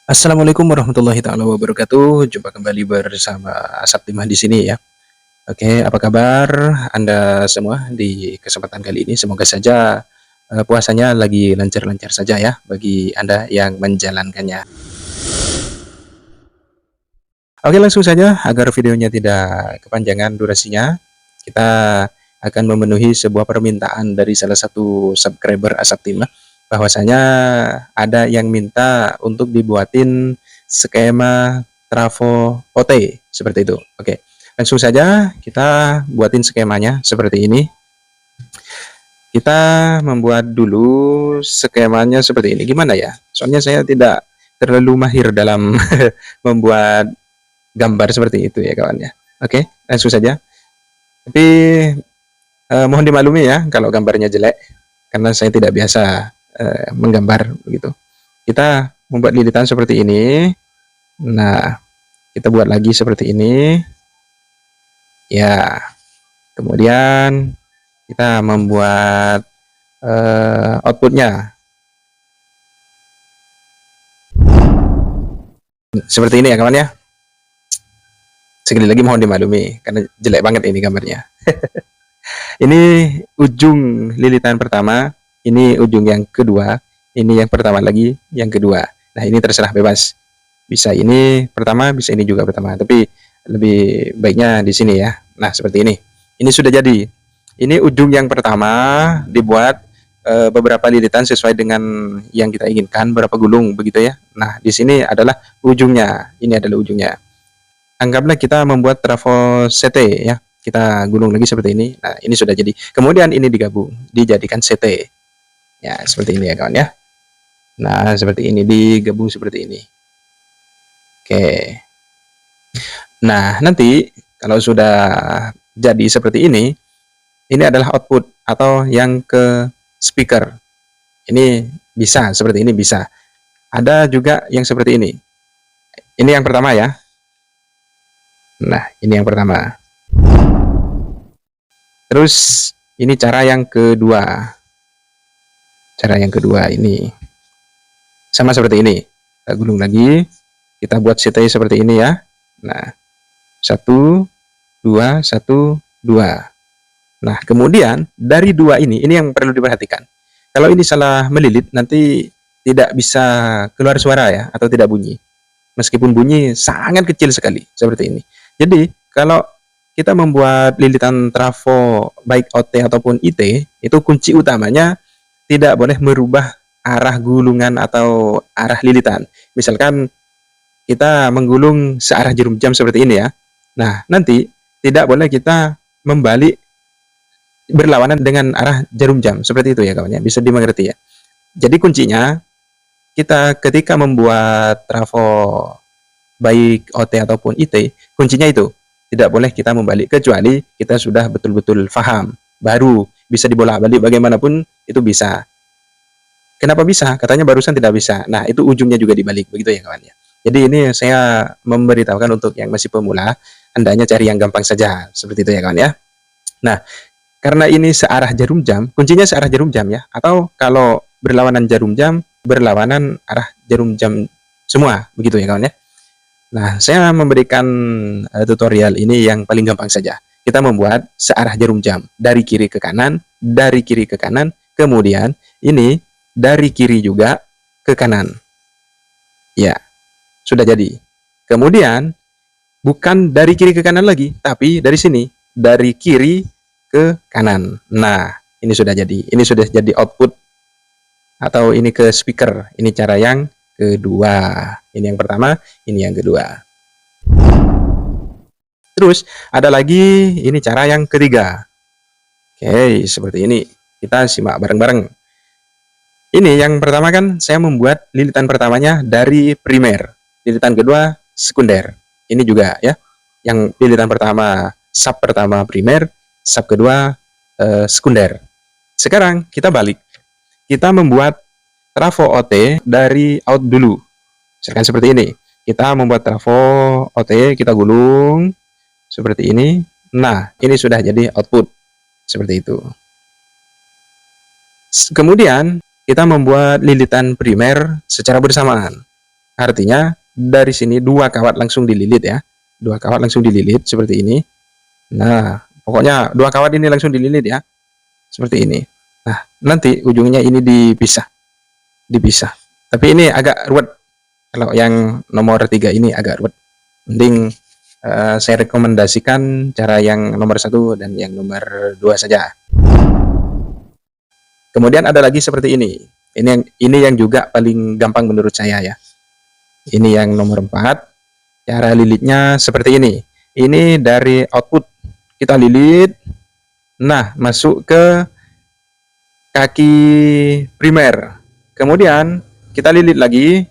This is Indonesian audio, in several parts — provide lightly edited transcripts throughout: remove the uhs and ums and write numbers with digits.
Assalamualaikum warahmatullahi taala wabarakatuh. Jumpa kembali bersama Asap Timah di sini ya. Oke, apa kabar Anda semua di kesempatan kali ini? Semoga saja puasanya lagi lancar-lancar saja ya bagi Anda yang menjalankannya. Oke, langsung saja agar videonya tidak kepanjangan durasinya. Kita akan memenuhi sebuah permintaan dari salah satu subscriber Asap Timah bahwasanya ada yang minta untuk dibuatin skema trafo OT seperti itu. Oke, langsung saja kita buatin skemanya seperti ini. Kita membuat dulu skemanya seperti ini. Gimana ya? Soalnya saya tidak terlalu mahir dalam membuat gambar seperti itu ya kawan ya. Oke, langsung saja. Tapi mohon dimaklumi ya kalau gambarnya jelek karena saya tidak biasa menggambar begitu. Kita membuat lilitan seperti ini. Nah, kita buat lagi seperti ini. Ya, kemudian kita membuat outputnya seperti ini ya kawan ya. Sekali lagi mohon dimaklumi karena jelek banget ini gambarnya. Ini ujung lilitan pertama, ini ujung yang kedua, ini yang pertama lagi, yang kedua. Nah, ini terserah bebas. Bisa ini pertama, bisa ini juga pertama. Tapi lebih baiknya di sini ya. Nah, seperti ini. Ini sudah jadi. Ini ujung yang pertama dibuat beberapa lilitan sesuai dengan yang kita inginkan, berapa gulung begitu ya. Nah, di sini adalah ujungnya. Ini adalah ujungnya. Anggaplah kita membuat trafo CT ya. Kita gulung lagi seperti ini. Nah, ini sudah jadi. Kemudian ini digabung, dijadikan CT. Ya, seperti ini ya kawan ya. Nah, seperti ini digabung seperti ini. Oke. Nah, nanti kalau sudah jadi seperti ini adalah output atau yang ke speaker. Ini bisa seperti ini bisa. Ada juga yang seperti ini. Ini yang pertama ya. Nah, ini yang pertama. Terus ini cara yang kedua. Cara yang kedua ini sama seperti ini. Kita gulung lagi. Kita buat CT seperti ini ya. Nah, 1, 2, 1, 2. Nah, kemudian dari dua ini yang perlu diperhatikan. Kalau ini salah melilit, nanti tidak bisa keluar suara ya, atau tidak bunyi. Meskipun bunyi sangat kecil sekali, seperti ini. Jadi, kalau kita membuat lilitan trafo baik OT ataupun IT, itu kunci utamanya tidak boleh merubah arah gulungan atau arah lilitan. Misalkan kita menggulung searah jarum jam seperti ini ya. Nah, nanti tidak boleh kita membalik berlawanan dengan arah jarum jam seperti itu ya kawan ya, bisa dimengerti ya. Jadi kuncinya kita ketika membuat trafo baik OT ataupun IT, kuncinya itu tidak boleh kita membalik kecuali kita sudah betul-betul paham, baru bisa dibolak-balik bagaimanapun itu bisa. Kenapa bisa? Katanya barusan tidak bisa. Nah, itu ujungnya juga dibalik begitu ya kawan ya. Jadi ini saya memberitahukan untuk yang masih pemula, hendaknya cari yang gampang saja seperti itu ya kawan ya. Nah, karena ini searah jarum jam, kuncinya searah jarum jam ya. Atau kalau berlawanan jarum jam, berlawanan arah jarum jam semua, begitu ya kawan ya. Nah, saya memberikan tutorial ini yang paling gampang saja. Kita membuat searah jarum jam dari kiri ke kanan, dari kiri ke kanan, kemudian ini dari kiri juga ke kanan. Ya, sudah jadi. Kemudian bukan dari kiri ke kanan lagi, tapi dari sini, dari kiri ke kanan. Nah, ini sudah jadi. Ini sudah jadi output atau ini ke speaker. Ini cara yang kedua. Ini yang pertama, ini yang kedua. Terus ada lagi ini cara yang ketiga. Oke, seperti ini. Kita simak bareng-bareng. Ini yang pertama kan saya membuat lilitan pertamanya dari primer. Lilitan kedua sekunder. Ini juga ya. Yang lilitan pertama sub pertama primer, sub kedua sekunder. Sekarang kita balik. Kita membuat trafo OT dari out dulu. Misalkan seperti ini. Kita membuat trafo OT, kita gulung seperti ini. Nah, ini sudah jadi output. Seperti itu. Kemudian kita membuat lilitan primer secara bersamaan. Artinya dari sini 2 kawat langsung dililit ya. 2 kawat langsung dililit seperti ini. Nah, pokoknya 2 kawat ini langsung dililit ya. Seperti ini. Nah, nanti ujungnya ini dipisah. Dipisah. Tapi ini agak ruwet. Kalau yang nomor 3 ini agak ruwet. Mending saya rekomendasikan cara yang nomor 1 dan yang nomor 2 saja. Kemudian ada lagi seperti ini. Ini yang juga paling gampang menurut saya ya. Ini yang nomor 4. Cara lilitnya seperti ini. Ini dari output kita lilit. Nah, masuk ke kaki primer. Kemudian kita lilit lagi.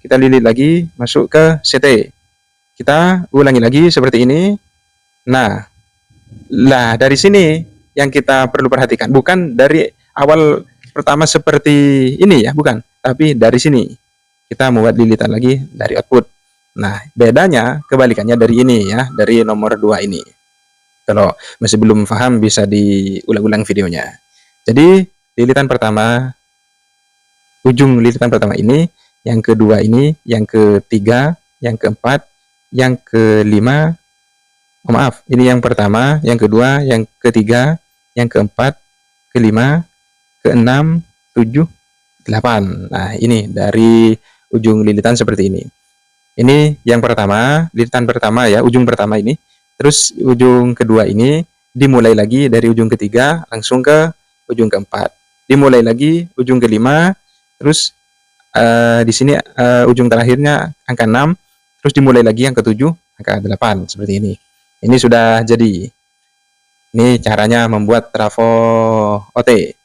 Kita lilit lagi masuk ke CT. Kita ulangi lagi seperti ini. Nah, dari sini yang kita perlu perhatikan, bukan dari awal pertama seperti ini ya, bukan, tapi dari sini kita membuat lilitan lagi dari output. Nah, bedanya kebalikannya dari ini ya, dari nomor 2 ini. Kalau masih belum paham bisa diulang-ulang videonya. Jadi lilitan pertama, ujung lilitan pertama ini, yang kedua ini, yang ketiga, yang keempat, yang kelima. Oh, maaf, ini yang pertama, yang kedua, yang ketiga, yang keempat, kelima, keenam, 7, 8. Nah, ini dari ujung lilitan seperti ini. Ini yang pertama, lilitan pertama ya, ujung pertama ini. Terus ujung kedua ini dimulai lagi dari ujung ketiga langsung ke ujung keempat. Dimulai lagi ujung kelima, terus di sini ujung terakhirnya angka 6, terus dimulai lagi yang ke-7, angka 8 seperti ini. Ini sudah jadi. Ini caranya membuat trafo OT.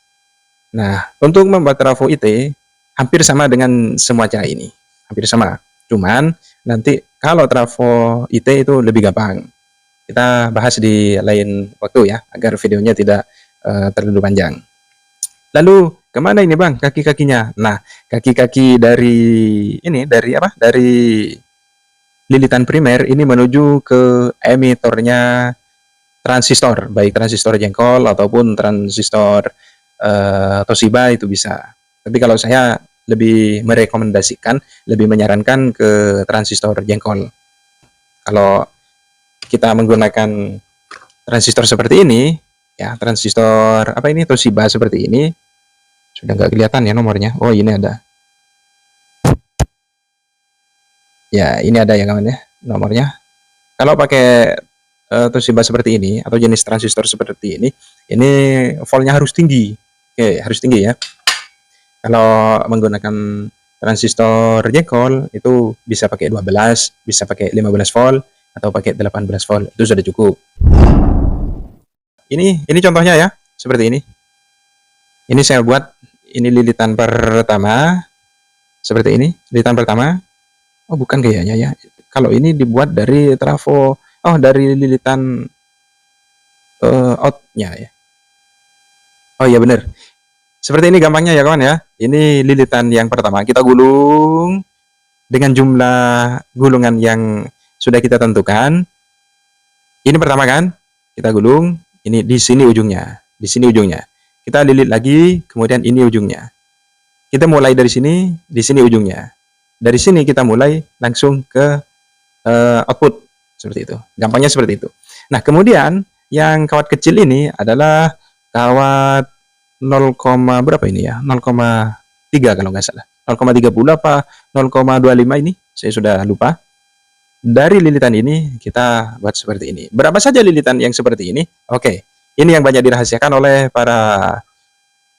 Nah, untuk membuat trafo IT hampir sama dengan semua cara ini. Hampir sama. Cuman nanti kalau trafo IT itu lebih gampang. Kita bahas di lain waktu ya, agar videonya tidak terlalu panjang. Lalu kemana ini bang kaki-kakinya? Nah, kaki-kaki dari ini dari apa? Dari lilitan primer ini menuju ke emitornya transistor, baik transistor jengkol ataupun transistor Toshiba itu bisa. Tapi kalau saya lebih merekomendasikan, lebih menyarankan ke transistor jengkol. Kalau kita menggunakan transistor seperti ini, ya transistor apa ini Toshiba seperti ini, sudah nggak kelihatan ya nomornya. Oh, ini ada. Ya, ini ada ya kawan ya nomornya. Kalau pakai Toshiba seperti ini atau jenis transistor seperti ini voltnya harus tinggi. Oke, harus tinggi ya. Kalau menggunakan transistor jengkol itu bisa pakai 12, bisa pakai 15 volt atau pakai 18 volt. Itu sudah cukup. Ini contohnya ya, seperti ini. Ini saya buat ini lilitan pertama seperti ini, lilitan pertama. Oh, bukan kayaknya ya. Kalau ini dibuat dari trafo, dari lilitan outnya ya. Oh iya bener. Seperti ini gampangnya ya kawan ya. Ini lilitan yang pertama. Kita gulung dengan jumlah gulungan yang sudah kita tentukan. Ini pertama kan? Kita gulung. Ini di sini ujungnya. Di sini ujungnya. Kita lilit lagi, kemudian ini ujungnya. Kita mulai dari sini, di sini ujungnya. Dari sini kita mulai langsung ke output seperti itu. Gampangnya seperti itu. Nah, kemudian yang kawat kecil ini adalah kawat 0, berapa ini ya? 0,3 kalau nggak salah. 0,30 apa 0,25 ini? Saya sudah lupa. Dari lilitan ini kita buat seperti ini. Berapa saja lilitan yang seperti ini? Oke. Ini yang banyak dirahasiakan oleh para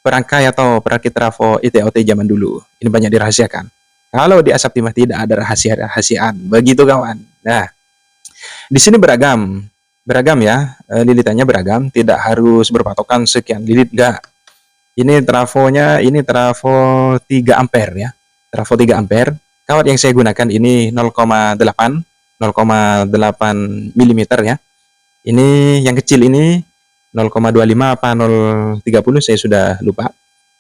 perangkai atau perakit trafo ITOT zaman dulu. Ini banyak dirahasiakan. Kalau di Asap Timah tidak ada rahasia-rahasiaan, begitu kawan. Nah, di sini beragam ya, lilitannya beragam, tidak harus berpatokan sekian lilit, enggak. Ini trafonya, ini trafo 3 ampere ya, trafo 3 ampere. Kawat yang saya gunakan ini 0,8 mm ya. Ini yang kecil ini 0,25 apa 0,30 saya sudah lupa.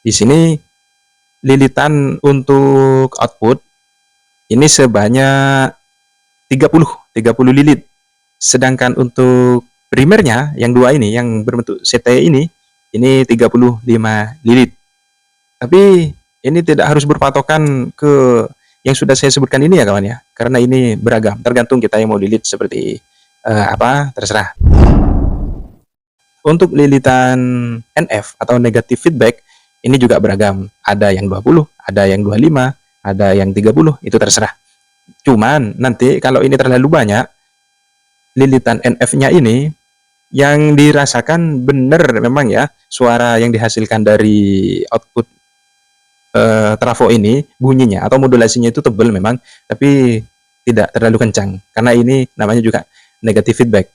Di sini lilitan untuk output ini sebanyak 30 lilit. Sedangkan untuk primernya yang dua ini yang berbentuk CT ini 35 lilit. Tapi ini tidak harus berpatokan ke yang sudah saya sebutkan ini ya kawan ya, karena ini beragam, tergantung kita yang mau delete seperti apa, terserah. Untuk lilitan NF atau negative feedback, ini juga beragam. Ada yang 20, ada yang 25, ada yang 30, itu terserah. Cuman nanti kalau ini terlalu banyak, lilitan NF-nya ini yang dirasakan benar memang ya, suara yang dihasilkan dari output trafo ini bunyinya atau modulasinya itu tebal memang, tapi tidak terlalu kencang karena ini namanya juga negative feedback.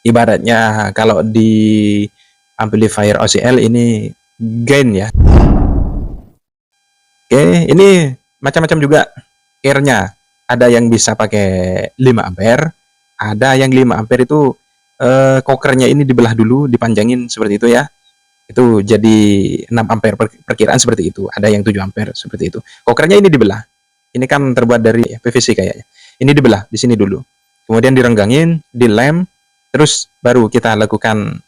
Ibaratnya kalau di amplifier OCL ini gain ya. Oke, ini macam-macam juga care-nya. Ada yang bisa pakai 5 ampere, ada yang 5 ampere itu kokernya ini dibelah dulu, dipanjangin seperti itu ya. Itu jadi 6 ampere perkiraan seperti itu. Ada yang 7 ampere seperti itu. Kokernya ini dibelah. Ini kan terbuat dari PVC kayaknya. Ini dibelah di sini dulu. Kemudian direnggangin, dilem, terus baru kita lakukan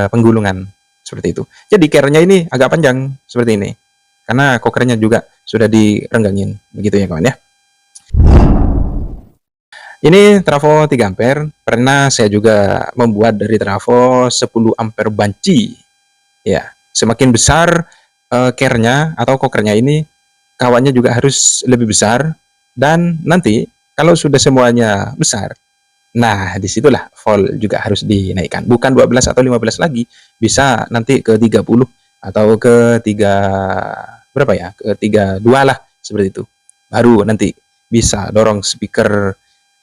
penggulungan seperti itu. Jadi care-nya ini agak panjang seperti ini. Karena kokernya juga sudah direnggangin. Begitu ya kawan ya. Ini trafo 3 ampere. Pernah saya juga membuat dari trafo 10 ampere banci. Ya, semakin besar care-nya atau kokernya ini, kawannya juga harus lebih besar. Dan nanti kalau sudah semuanya besar, nah disitulah volt juga harus dinaikkan. Bukan 12 atau 15 lagi, bisa nanti ke 30 atau ke 3 berapa ya, ke 32 lah seperti itu. Baru nanti bisa dorong speaker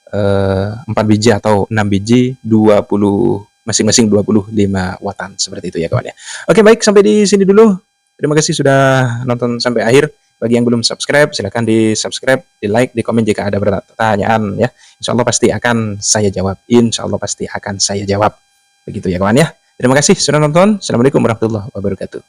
4 biji atau 6 biji 20, masing-masing 25 wattan seperti itu ya kawan ya. Oke, baik, sampai di sini dulu. Terima kasih sudah nonton sampai akhir. Bagi yang belum subscribe, silahkan di subscribe, di like, di komen jika ada pertanyaan ya. Insya Allah pasti akan saya jawab. Insya Allah pasti akan saya jawab. Begitu ya kawan ya. Terima kasih sudah nonton. Assalamualaikum warahmatullahi wabarakatuh.